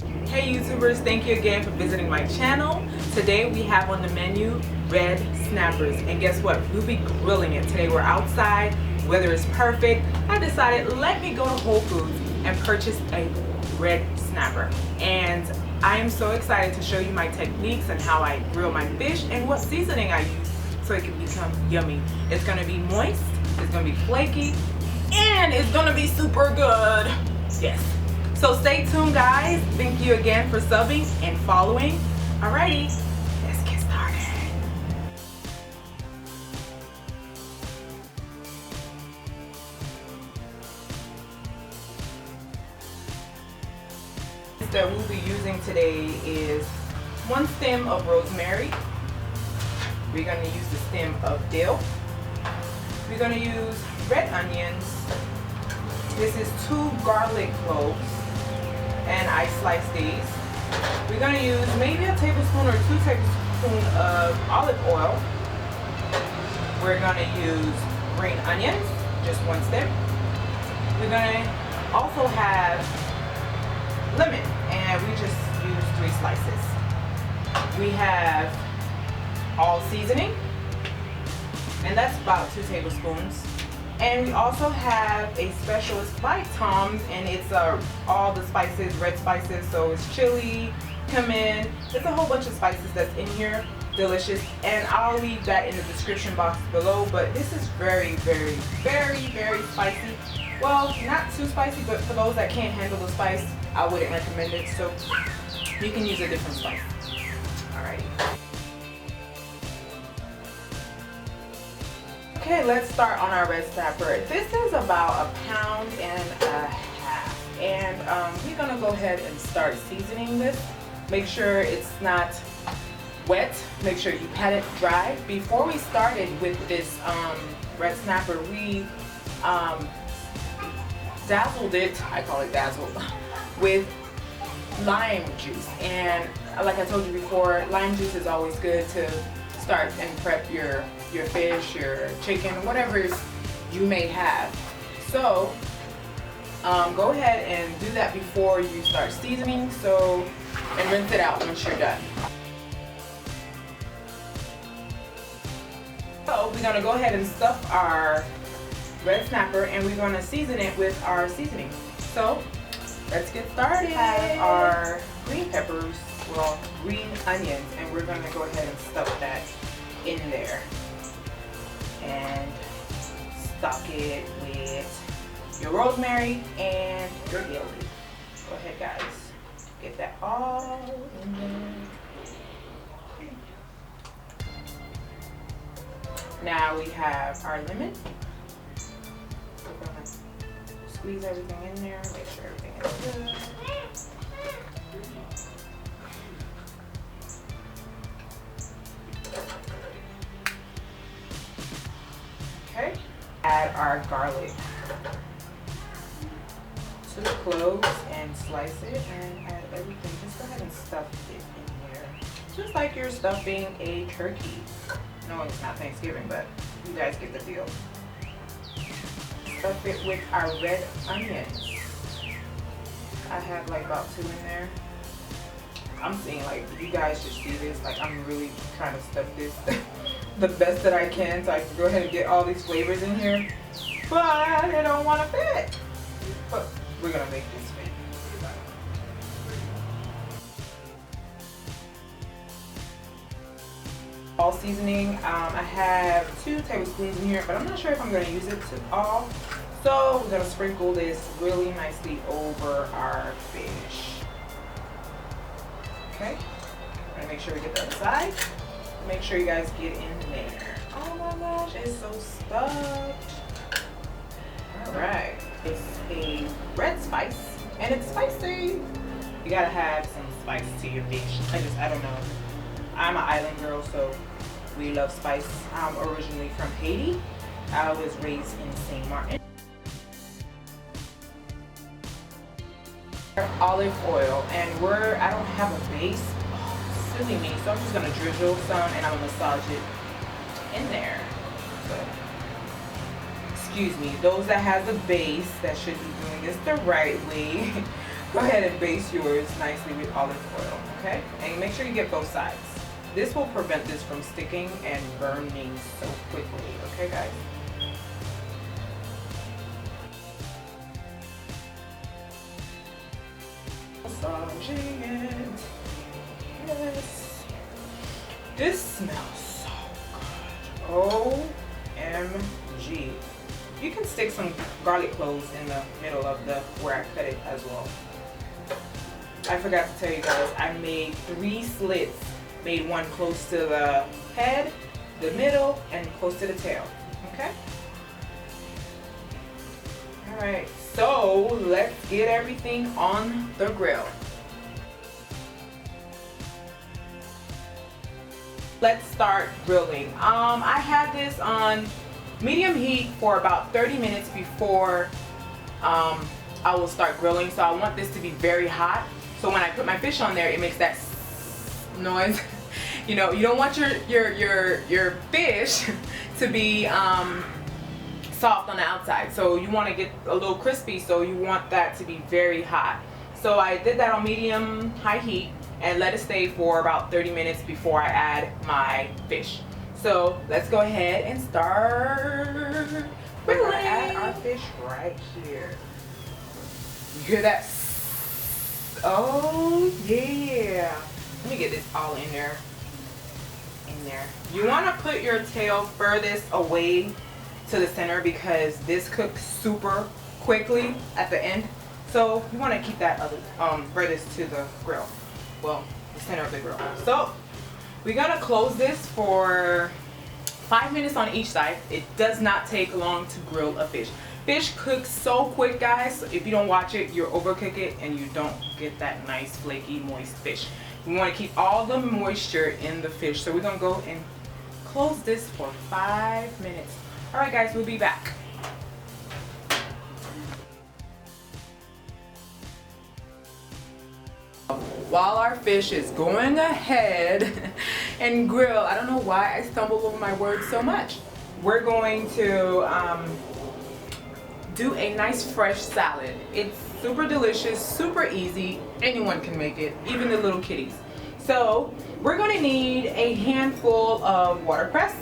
Hey YouTubers, thank you again for visiting my channel. Today we have on the menu red snappers, and guess what? We'll be grilling it. Today we're outside, weather is perfect. I decided let me go to Whole Foods and purchase a red snapper, and I am so excited to show you my techniques and how I grill my fish and what seasoning I use so it can become yummy. It's going to be moist, it's going to be flaky, and it's going to be super good. Yes. So stay tuned, guys. Thank you again for subbing and following. Alrighty, let's get started. That we'll be using today is 1 stem of rosemary. We're going to use the stem of dill. We're going to use red onions. This is 2 garlic cloves, and I sliced these. We're going to use maybe a tablespoon or 2 tablespoons of olive oil. We're going to use green onions, just 1 stem. We're going to also have lemon, and we just use 3 slices. We have all seasoning, and that's about 2 tablespoons. And we also have a special, it's by Tom's, and it's all the spices, red spices. So it's chili, cumin, there's a whole bunch of spices that's in here, delicious. And I'll leave that in the description box below. But this is very, very, very, very spicy. Well, not too spicy, but for those that can't handle the spice, I wouldn't recommend it. So you can use a different spice. Alrighty. Okay, let's start on our red snapper. This is about 1.5 pounds, and we're gonna go ahead and start seasoning this. Make sure it's not wet. Make sure you pat it dry. Before we started with this red snapper, we dazzled it. I call it dazzled with lime juice, and like I told you before, lime juice is always good to start and prep your fish, your chicken, whatever you may have. So go ahead and do that before you start seasoning, and rinse it out once you're done. So we're gonna go ahead and stuff our red snapper, and we're gonna season it with our seasoning. So let's get started. We have our green peppers, well, green onions, and we're gonna go ahead and stuff that in there and stock it with your rosemary and your dill. Go ahead, guys, get that all in there. Now we have our lemon. We're gonna squeeze everything in there, make sure everything is good. Okay, add our garlic, 2 cloves, and slice it and add everything. Just go ahead and stuff it in here, just like you're stuffing a turkey. No, it's not Thanksgiving, but you guys get the deal. Stuff it with our red onions. I have like about 2 in there. I'm seeing like you guys should see this. Like I'm really trying to stuff this the best that I can, so I can go ahead and get all these flavors in here. But I don't want to fit. But we're gonna make this fit. All seasoning. I have 2 tablespoons in here, but I'm not sure if I'm gonna use it all. So we're gonna sprinkle this really nicely over our fish. Okay, we're gonna make sure we get the other side. Make sure you guys get in there. Oh my gosh, it's so stuffed. Alright, it's a red spice, and it's spicy. You gotta have some spice to your fish. I don't know. I'm an island girl, so we love spice. I'm originally from Haiti. I was raised in St. Martin. Olive oil, and I don't have a base. Oh, silly me. So I'm just gonna drizzle some, and I'm gonna massage it in there. So, excuse me, those that has a base that should be doing this the right way. Go ahead and baste yours nicely with olive oil, okay? And make sure you get both sides. This will prevent this from sticking and burning so quickly, okay guys? Massaging it. Yes. This smells so good. OMG. You can stick some garlic cloves in the middle of the where I cut it as well. I forgot to tell you guys, I made 3 slits. Made one close to the head, the middle, and close to the tail. Okay? Alright, so let's get everything on the grill. Let's start grilling. I had this on medium heat for about 30 minutes before I will start grilling. So I want this to be very hot. So when I put my fish on there, it makes that noise. You know, you don't want your fish to be soft on the outside. So you want to get a little crispy. So you want that to be very hot. So I did that on medium high heat and let it stay for about 30 minutes before I add my fish. So let's go ahead and start. We're gonna add our fish right here. You hear that? Oh yeah. Let me get this all in there. You want to put your tail furthest away to the center because this cooks super quickly at the end. So you want to keep that furthest to the grill. Well, the center of the grill. So we're gonna close this for 5 minutes on each side. It does not take long to grill a fish. Fish cooks so quick, guys. If you don't watch it, you overcook it and you don't get that nice flaky moist fish. We want to keep all the moisture in the fish. So we're gonna go and close this for 5 minutes. All right guys, we'll be back. While our fish is going ahead and grill, I don't know why I stumble over my words so much. We're going to do a nice fresh salad. It's super delicious, super easy. Anyone can make it, even the little kitties. So we're gonna need a handful of watercress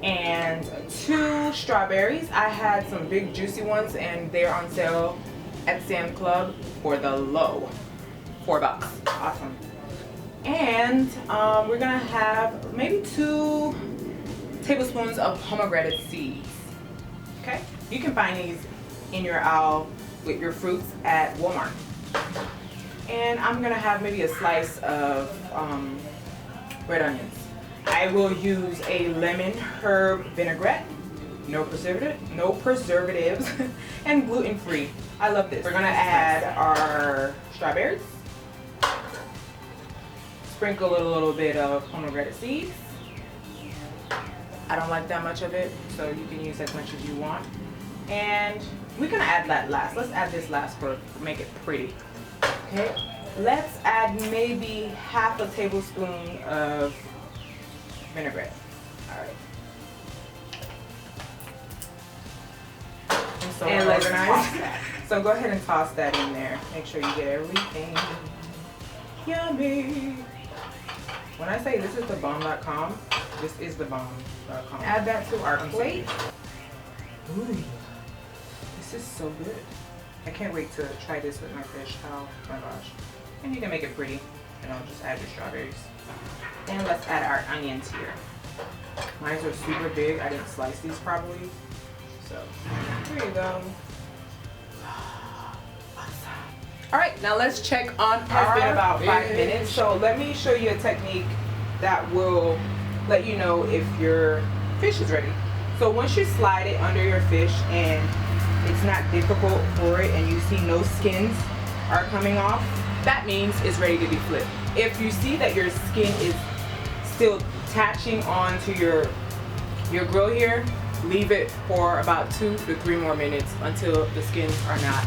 and 2 strawberries. I had some big juicy ones and they're on sale at Sam Club for the low. $4. Awesome. And we're gonna have maybe 2 tablespoons of pomegranate seeds. Okay? You can find these in your aisle with your fruits at Walmart. And I'm gonna have maybe a slice of red onions. I will use a lemon herb vinaigrette, no preservatives, and gluten-free. I love this. We're gonna add our strawberries. Sprinkle a little bit of pomegranate seeds. I don't like that much of it, so you can use as much as you want. And we're gonna add that last. Let's add this last for make it pretty. Okay, let's add maybe half a tablespoon of vinaigrette. All right. And let's toss that. So go ahead and toss that in there. Make sure you get everything. Yummy. When I say this is the bomb.com, this is the bomb.com. Add that to our plate. Ooh, this is so good. I can't wait to try this with my fish. Oh my gosh. And you can make it pretty. And I'll just add your strawberries. And let's add our onions here. Mine are super big. I didn't slice these properly. So here you go. All right, now let's check on our It's been about 5 minutes. So let me show you a technique that will let you know if your fish is ready. So once you slide it under your fish and it's not difficult for it and you see no skins are coming off, that means it's ready to be flipped. If you see that your skin is still attaching onto your grill here, leave it for about 2 to 3 more minutes until the skins are not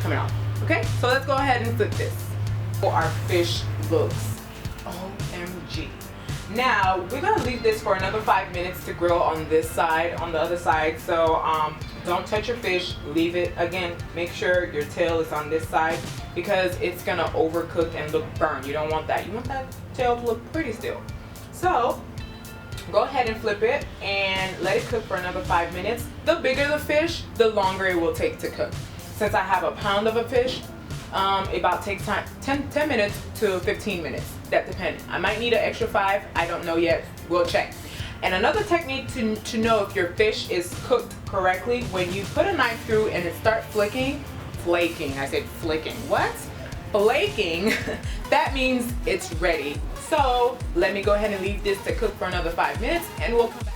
coming off. Okay, so let's go ahead and flip this. Our fish looks OMG. Now we're gonna leave this for another 5 minutes to grill on this side, on the other side. So Don't touch your fish, leave it. Again, make sure your tail is on this side because it's gonna overcook and look burned. You don't want that. You want that tail to look pretty still. So go ahead and flip it and let it cook for another 5 minutes. The bigger the fish, the longer it will take to cook. Since I have a pound of a fish, it about takes time 10 minutes to 15 minutes. That depends. I might need an extra 5. I don't know yet. We'll check. And another technique to know if your fish is cooked correctly, when you put a knife through and it starts flaking, I said flicking, what? Flaking, that means it's ready. So let me go ahead and leave this to cook for another 5 minutes and we'll come back.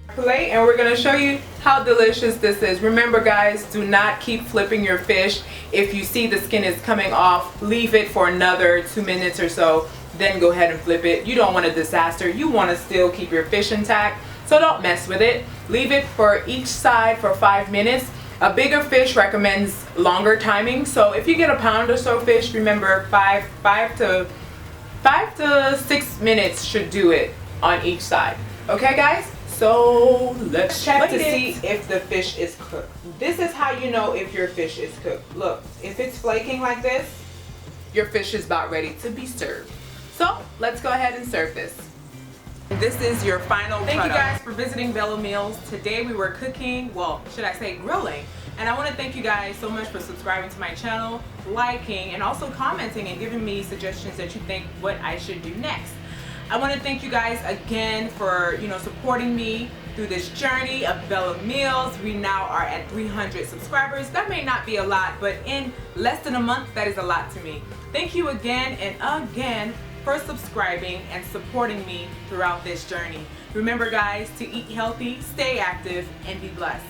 Plate, and we're going to show you how delicious this is. Remember guys, do not keep flipping your fish. If you see the skin is coming off, leave it for another 2 minutes or so, then go ahead and flip it. You don't want a disaster. You want to still keep your fish intact, so don't mess with it. Leave it for each side for 5 minutes. A bigger fish recommends longer timing, so if you get a pound or so fish, remember 5 to 6 minutes should do it on each side. Okay guys? So let's check to see if the fish is cooked. This is how you know if your fish is cooked. Look, if it's flaking like this, your fish is about ready to be served. So let's go ahead and serve this. This is your final product. Thank you guys for visiting Bella Meals. Today we were cooking, well, should I say grilling. And I want to thank you guys so much for subscribing to my channel, liking, and also commenting and giving me suggestions that you think what I should do next. I want to thank you guys again for, supporting me through this journey of Bella Meals. We now are at 300 subscribers. That may not be a lot, but in less than a month, that is a lot to me. Thank you again and again for subscribing and supporting me throughout this journey. Remember guys, to eat healthy, stay active, and be blessed.